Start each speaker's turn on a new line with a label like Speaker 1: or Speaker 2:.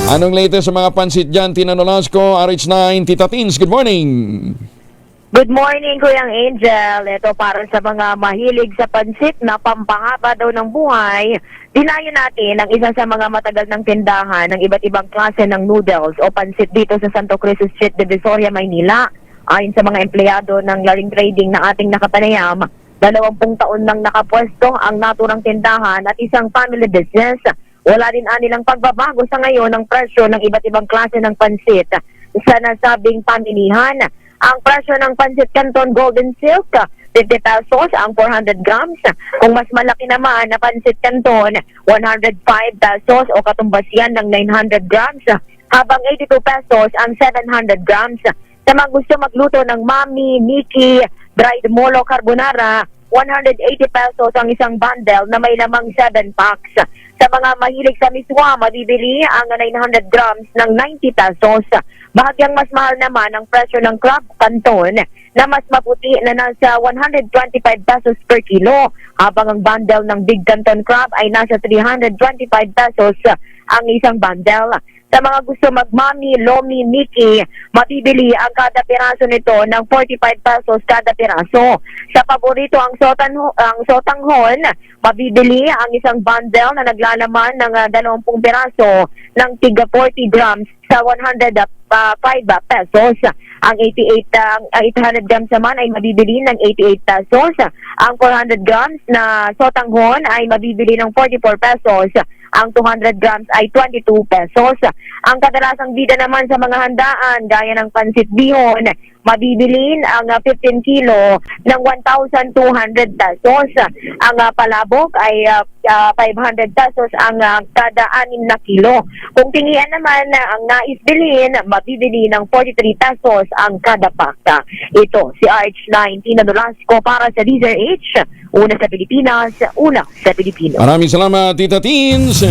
Speaker 1: Anong latest sa mga pansit dyan, Tina Nolasco, RH9, Tita Teens, good morning!
Speaker 2: Good morning, Kuyang Angel. Ito para sa mga mahilig sa pansit na pampahaba daw ng buhay. Dinayo natin ang isa sa mga matagal ng tindahan ng iba't ibang klase ng noodles o pansit dito sa Santo Cristo Street, Divisoria, Maynila. Ayon sa mga empleyado ng Laring Trading na ating nakapanayam, 20 taon nang nakapwesto ang naturang tindahan at isang family business. Wala din anilang pagbabago sa ngayon ng presyo ng iba't ibang klase ng pansit sa nasabing pamilihan. Ang presyo ng Pansit Canton Golden Silk, 50 pesos ang 400 grams. Kung mas malaki naman na Pansit Canton, 105 pesos o katumbas yan ng 900 grams. Habang 82 pesos ang 700 grams. Sa mga gusto magluto ng Mami, Mickey, Dried Molo Carbonara, 180 pesos ang isang bundle na may lamang 7 packs. Sa mga mahilig sa miswa, mabibili ang 900 grams ng 90 pesos. Bahagyang mas mahal naman ang presyo ng Crab Canton na mas maputi na nasa 125 pesos per kilo, habang ang bundle ng Big Canton Crab ay nasa 325 pesos ang isang bundle. Sa mga gusto mag-Mami, Lomi, Mickey, mabibili ang kada piraso nito ng 45 pesos kada piraso. Sa paborito ang sotanghon, mabibili ang isang bundle na naglalaman ng 20 piraso ng tiga 40 grams sa 105 pesos. Ang 800 grams naman ay mabibili ng 88 pesos. Ang 400 grams na sotanghon ay mabibili ng 44 pesos. Ang 200 grams ay 22 pesos. Ang kadalasang bida naman sa mga handaan, gaya ng pansit bihon, mabibilin ang 15 kilo ng 1,200 pesos. Ang palabok ay 500 pesos ang kada 6 na kilo. Kung tingian naman ang nais bilhin, mabibili ng 43 pesos ang kada pakta. Ito si RH9, Tina Nolasco para sa DZRH, una sa Pilipinas, una sa Pilipino.
Speaker 1: Maraming salamat, Tita Teens!